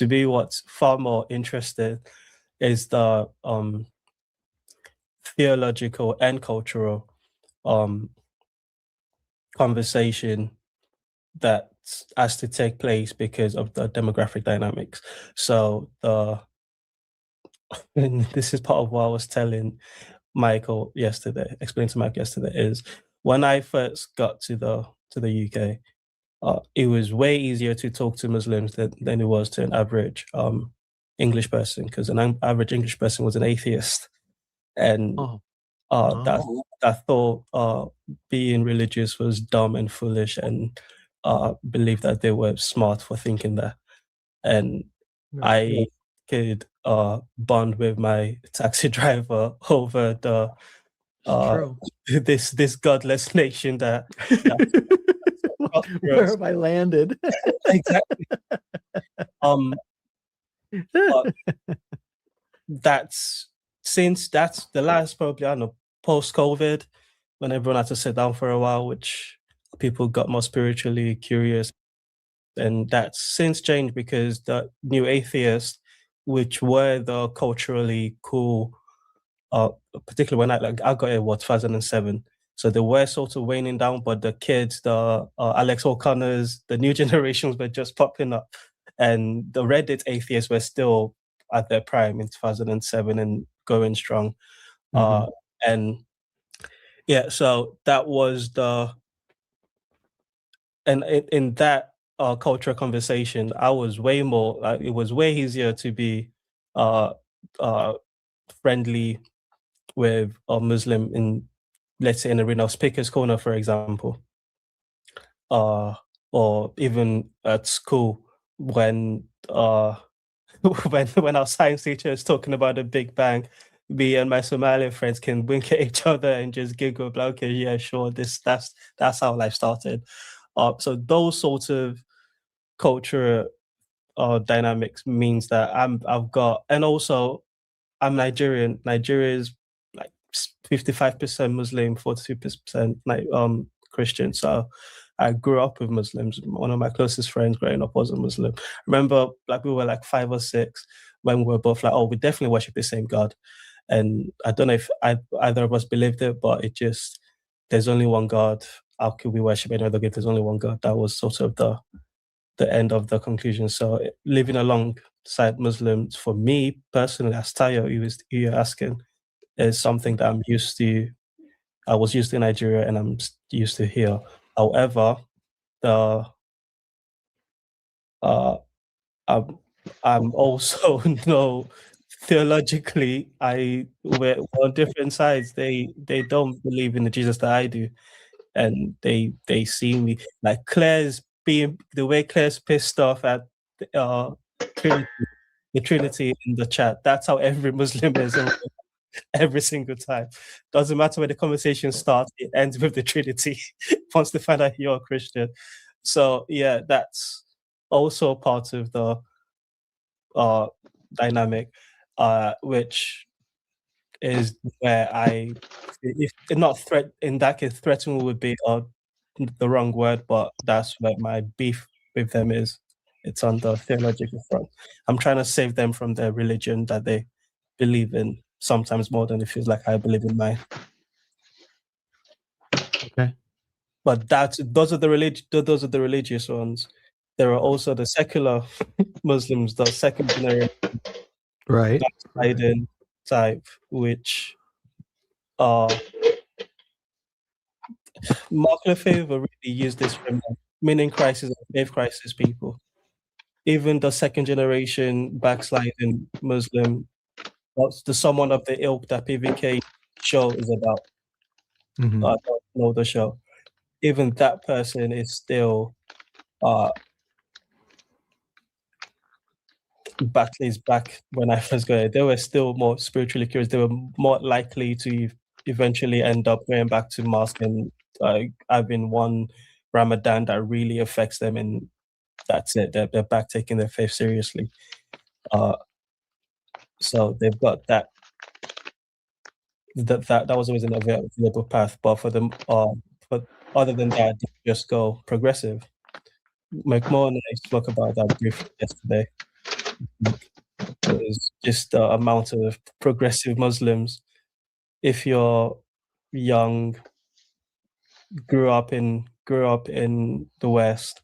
to me, what's far more interesting is the theological and cultural conversation that has to take place because of the demographic dynamics. So and this is part of what I was telling Michael yesterday, explained to Mike yesterday, is when I first got to the UK, it was way easier to talk to Muslims than it was to an average English person, because an average English person was an atheist, and that thought being religious was dumb and foolish, and believed that they were smart for thinking that. And I could bond with my taxi driver over the this godless nation that where have I landed? Exactly. That's the last, probably, I don't know, post-COVID, when everyone had to sit down for a while, which people got more spiritually curious. And that's since changed, because the new atheists, which were the culturally cool, particularly when I got it, 2007. So they were sort of waning down, but the kids, the Alex O'Connors, the new generations were just popping up. And the Reddit atheists were still at their prime in 2007 and going strong. And yeah, so that was and in that cultural conversation, I was way more, it was way easier to be friendly with a Muslim in, let's say, in Arena of Speaker's Corner, for example, or even at school when when our science teacher is talking about the Big Bang, me and my Somali friends can wink at each other and just giggle, like, okay, yeah, sure, that's how life started. So those sorts of culture dynamics means that I've got, and also I'm Nigerian. Nigeria is like 55% Muslim, 42% Christian. So I grew up with Muslims. One of my closest friends growing up was a Muslim. I remember, like, we were like 5 or 6 when we were both like, oh, we definitely worship the same God. And I don't know if either of us believed it, but it just, there's only one God. How could we worship any other God? There's only one God. That was sort of the end of the conclusion. So living alongside Muslims, for me personally, as Tayo, you're asking, is something that I'm used to. I was used to in Nigeria and I'm used to here. However, I'm also theologically, we're on different sides. They don't believe in the Jesus that I do, and they see me like Claire's being the way Claire's pissed off at Trinity, the Trinity in the chat. That's how every Muslim is. Every single time. Doesn't matter where the conversation starts, it ends with the Trinity once they find out you're a Christian. So yeah, that's also part of the dynamic, which is where if not in that case, threatening would be the wrong word, but that's where my beef with them is. It's on the theological front. I'm trying to save them from their religion that they believe in, sometimes more than it feels like I believe in mine. Okay. But those are the religious ones. There are also the secular Muslims, the second generation, right, Biden type, which Mark Lefebvre really used this from meaning crisis and faith crisis people. Even the second generation backsliding Muslim, the someone of the ilk that PVK show is about. I don't know the show. Even that person is still back when I first got it. They were still more spiritually curious. They were more likely to eventually end up going back to mosque and having one Ramadan that really affects them, and that's it. They're back taking their faith seriously. So they've got that was always an available path. But for them, but other than that, they just go progressive. McMahon and I spoke about that briefly yesterday. is just the amount of progressive Muslims. If you're young, grew up in the West,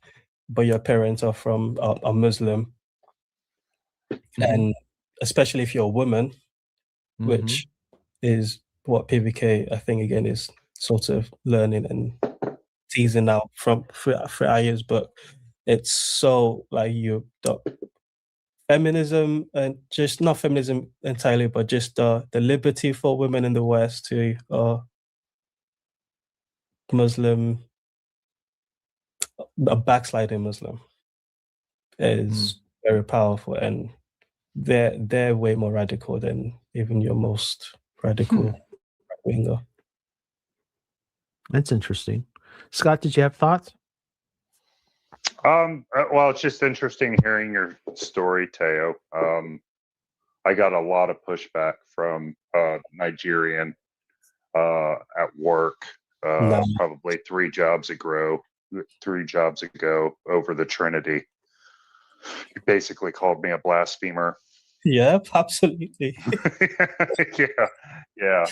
but your parents are from a Muslim, and especially if you're a woman, which is what PVK, I think, again, is sort of learning and teasing out from for our years, but it's so like the feminism, and just not feminism entirely, but just the liberty for women in the West to Muslim, a backsliding Muslim is very powerful, and they're way more radical than even your most radical winger. That's interesting. Scott, did you have thoughts? Well, it's just interesting hearing your story, Teo. I got a lot of pushback from Nigerian at work, probably 3 jobs ago, over the Trinity. He basically called me a blasphemer. Yep, absolutely. Yeah.